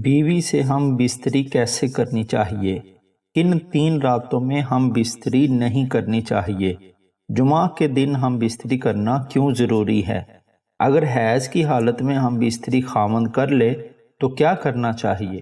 بیوی سے ہم بستری کیسے کرنی چاہیے؟ کن 3 راتوں میں ہم بستری نہیں کرنی چاہیے؟ جمعہ کے دن ہم بستری کرنا کیوں ضروری ہے؟ اگر حیض کی حالت میں ہم بستری خاوند کر لے تو کیا کرنا چاہیے؟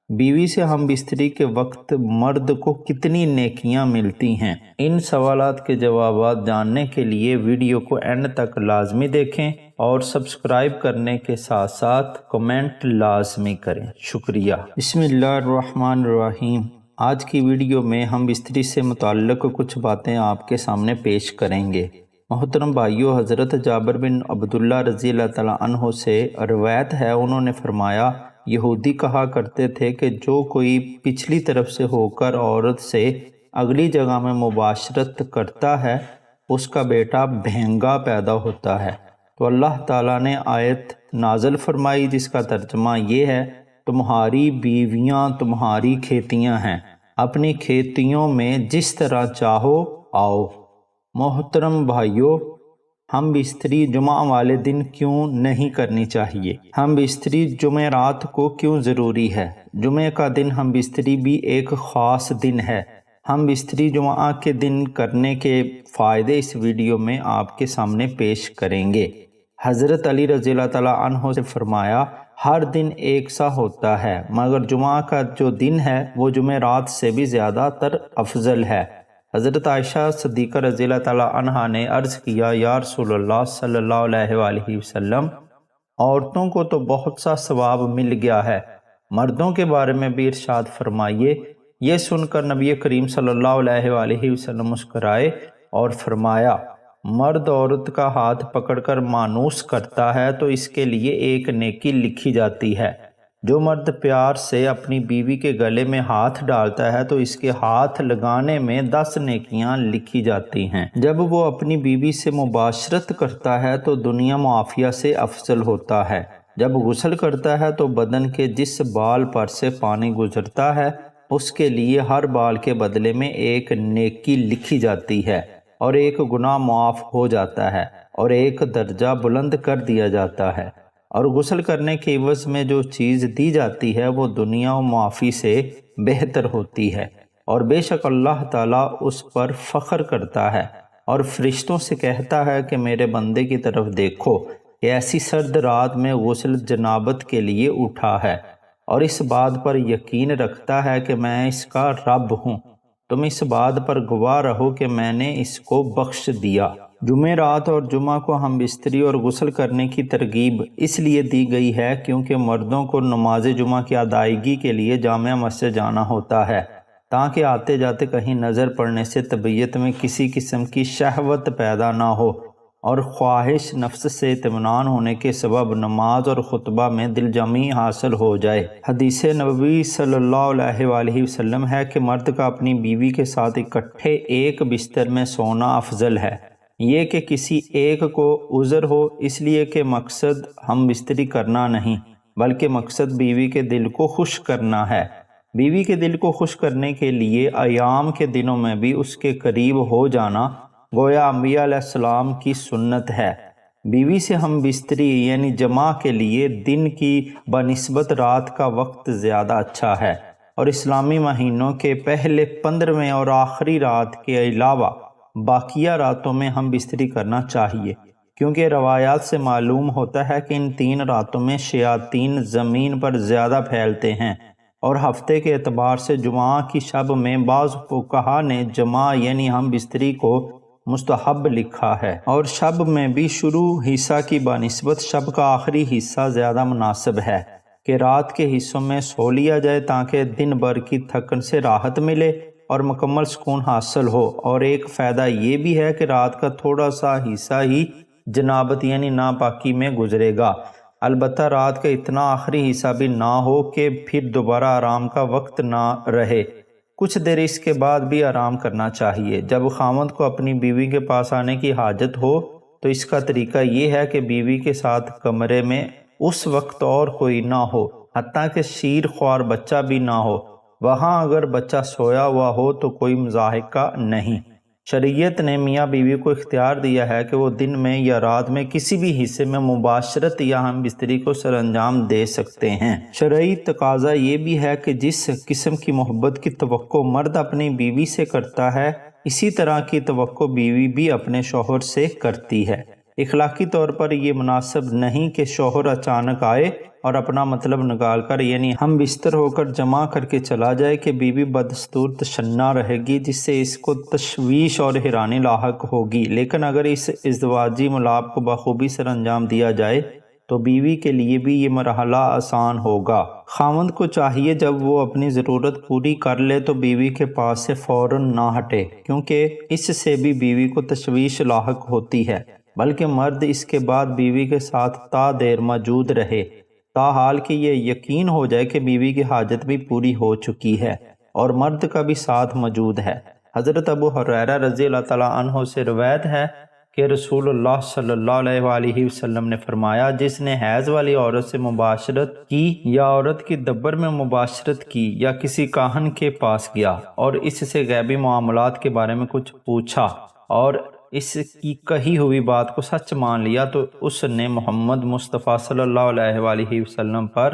بیوی سے ہم بستری کے وقت مرد کو کتنی نیکیاں ملتی ہیں؟ ان سوالات کے جوابات جاننے کے لیے ویڈیو کو اینڈ تک لازمی دیکھیں اور سبسکرائب کرنے کے ساتھ ساتھ کمنٹ لازمی کریں۔ شکریہ۔ بسم اللہ الرحمن الرحیم۔ آج کی ویڈیو میں ہم بستری سے متعلق کچھ باتیں آپ کے سامنے پیش کریں گے۔ محترم بھائیو، حضرت جابر بن عبداللہ رضی اللہ تعالیٰ عنہ سے روایت ہے، انہوں نے فرمایا، یہودی کہا کرتے تھے کہ جو کوئی پچھلی طرف سے ہو کر عورت سے اگلی جگہ میں مباشرت کرتا ہے اس کا بیٹا بھینگا پیدا ہوتا ہے۔ تو اللہ تعالیٰ نے آیت نازل فرمائی جس کا ترجمہ یہ ہے، تمہاری بیویاں تمہاری کھیتیاں ہیں، اپنی کھیتیوں میں جس طرح چاہو آؤ۔ محترم بھائیو، ہم بستری جمعہ والے دن کیوں نہیں کرنی چاہیے؟ ہم بستری جمعرات کو کیوں ضروری ہے؟ جمعہ کا دن ہم بستری بھی ایک خاص دن ہے۔ ہم بستری جمعہ کے دن کرنے کے فائدے اس ویڈیو میں آپ کے سامنے پیش کریں گے۔ حضرت علی رضی اللہ تعالیٰ عنہ سے فرمایا، ہر دن ایک سا ہوتا ہے مگر جمعہ کا جو دن ہے وہ جمعرات سے بھی زیادہ تر افضل ہے۔ حضرت عائشہ صدیقہ رضی اللہ تعالیٰ عنہا نے عرض کیا، یا رسول اللہ صلی اللہ علیہ وآلہ وسلم، عورتوں کو تو بہت سا ثواب مل گیا ہے، مردوں کے بارے میں بھی ارشاد فرمائیے۔ یہ سن کر نبی کریم صلی اللہ علیہ وآلہ وسلم مسکرائے اور فرمایا، مرد عورت کا ہاتھ پکڑ کر مانوس کرتا ہے تو اس کے لیے ایک نیکی لکھی جاتی ہے۔ جو مرد پیار سے اپنی بیوی کے گلے میں ہاتھ ڈالتا ہے تو اس کے ہاتھ لگانے میں 10 نیکیاں لکھی جاتی ہیں۔ جب وہ اپنی بیوی سے مباشرت کرتا ہے تو دنیا معافیہ سے افضل ہوتا ہے۔ جب غسل کرتا ہے تو بدن کے جس بال پر سے پانی گزرتا ہے اس کے لیے ہر بال کے بدلے میں ایک نیکی لکھی جاتی ہے اور ایک گناہ معاف ہو جاتا ہے اور ایک درجہ بلند کر دیا جاتا ہے، اور غسل کرنے کے عوض میں جو چیز دی جاتی ہے وہ دنیا و معافی سے بہتر ہوتی ہے، اور بے شک اللہ تعالیٰ اس پر فخر کرتا ہے اور فرشتوں سے کہتا ہے کہ میرے بندے کی طرف دیکھو کہ ایسی سرد رات میں غسل جنابت کے لیے اٹھا ہے اور اس بات پر یقین رکھتا ہے کہ میں اس کا رب ہوں، تم اس بات پر گواہ رہو کہ میں نے اس کو بخش دیا۔ جمعرات اور جمعہ کو ہم بستری اور غسل کرنے کی ترغیب اس لیے دی گئی ہے کیونکہ مردوں کو نماز جمعہ کی ادائیگی کے لیے جامع مسجد جانا ہوتا ہے تاکہ آتے جاتے کہیں نظر پڑنے سے طبیعت میں کسی قسم کی شہوت پیدا نہ ہو اور خواہش نفس سے اطمینان ہونے کے سبب نماز اور خطبہ میں دل جمعی حاصل ہو جائے۔ حدیث نبوی صلی اللہ علیہ وآلہ وسلم ہے کہ مرد کا اپنی بیوی کے ساتھ اکٹھے ایک بستر میں سونا افضل ہے، یہ کہ کسی ایک کو عذر ہو، اس لیے کہ مقصد ہم بستری کرنا نہیں بلکہ مقصد بیوی کے دل کو خوش کرنا ہے۔ بیوی کے دل کو خوش کرنے کے لیے ایام کے دنوں میں بھی اس کے قریب ہو جانا گویا انبیاء علیہ السلام کی سنت ہے۔ بیوی سے ہم بستری یعنی جماع کے لیے دن کی بنسبت رات کا وقت زیادہ اچھا ہے، اور اسلامی مہینوں کے پہلے 15ویں اور آخری رات کے علاوہ باقیہ راتوں میں ہم بستری کرنا چاہیے، کیونکہ روایات سے معلوم ہوتا ہے کہ ان 3 راتوں میں شیاطین زمین پر زیادہ پھیلتے ہیں، اور ہفتے کے اعتبار سے جمعہ کی شب میں بعض فقہا نے جماع یعنی ہم بستری کو مستحب لکھا ہے، اور شب میں بھی شروع حصہ کی بنسبت شب کا آخری حصہ زیادہ مناسب ہے کہ رات کے حصوں میں سو لیا جائے تاکہ دن بھر کی تھکن سے راحت ملے اور مکمل سکون حاصل ہو۔ اور ایک فائدہ یہ بھی ہے کہ رات کا تھوڑا سا حصہ ہی جنابت یعنی ناپاکی میں گزرے گا، البتہ رات کا اتنا آخری حصہ بھی نہ ہو کہ پھر دوبارہ آرام کا وقت نہ رہے، کچھ دیر اس کے بعد بھی آرام کرنا چاہیے۔ جب خاوند کو اپنی بیوی کے پاس آنے کی حاجت ہو تو اس کا طریقہ یہ ہے کہ بیوی کے ساتھ کمرے میں اس وقت اور کوئی نہ ہو، حتیٰ کہ شیر خوار بچہ بھی نہ ہو۔ وہاں اگر بچہ سویا ہوا ہو تو کوئی مضاحکہ نہیں۔ شریعت نے میاں بیوی کو اختیار دیا ہے کہ وہ دن میں یا رات میں کسی بھی حصے میں مباشرت یا ہم بستری کو سر انجام دے سکتے ہیں۔ شرعی تقاضا یہ بھی ہے کہ جس قسم کی محبت کی توقع مرد اپنی بیوی سے کرتا ہے، اسی طرح کی توقع بیوی بھی اپنے شوہر سے کرتی ہے۔ اخلاقی طور پر یہ مناسب نہیں کہ شوہر اچانک آئے اور اپنا مطلب نکال کر یعنی ہم بستر ہو کر جمع کر کے چلا جائے کہ بیوی بدستور تشنع رہے گی، جس سے اس کو تشویش اور حیرانی لاحق ہوگی۔ لیکن اگر اس ازدواجی ملاپ کو بخوبی سر انجام دیا جائے تو بیوی کے لیے بھی یہ مرحلہ آسان ہوگا۔ خاوند کو چاہیے جب وہ اپنی ضرورت پوری کر لے تو بیوی کے پاس سے فوراً نہ ہٹے، کیونکہ اس سے بھی بیوی کو تشویش لاحق ہوتی ہے، بلکہ مرد اس کے بعد بیوی کے ساتھ تا دیر موجود رہے، تاحال کہ یہ یقین ہو جائے کہ بیوی کی حاجت بھی پوری ہو چکی ہے اور مرد کا بھی ساتھ موجود ہے۔ حضرت ابو ہریرہ رضی اللہ تعالیٰ عنہ سے روایت ہے کہ رسول اللہ صلی اللہ علیہ وآلہ وسلم نے فرمایا، جس نے حیض والی عورت سے مباشرت کی یا عورت کی دبر میں مباشرت کی یا کسی کاہن کے پاس گیا اور اس سے غیبی معاملات کے بارے میں کچھ پوچھا اور اس کی کہی ہوئی بات کو سچ مان لیا تو اس نے محمد مصطفیٰ صلی اللہ علیہ وآلہ وسلم پر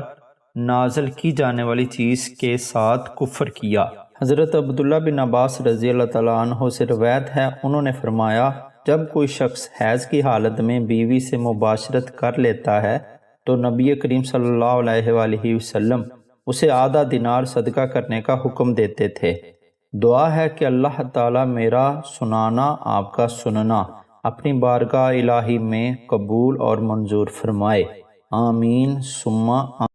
نازل کی جانے والی چیز کے ساتھ کفر کیا۔ حضرت عبداللہ بن عباس رضی اللہ تعالیٰ عنہ سے روایت ہے، انہوں نے فرمایا، جب کوئی شخص حیض کی حالت میں بیوی سے مباشرت کر لیتا ہے تو نبی کریم صلی اللہ علیہ وآلہ وسلم اسے آدھا دینار صدقہ کرنے کا حکم دیتے تھے۔ دعا ہے کہ اللہ تعالیٰ میرا سنانا آپ کا سننا اپنی بارگاہ الہی میں قبول اور منظور فرمائے، آمین ثم آمین۔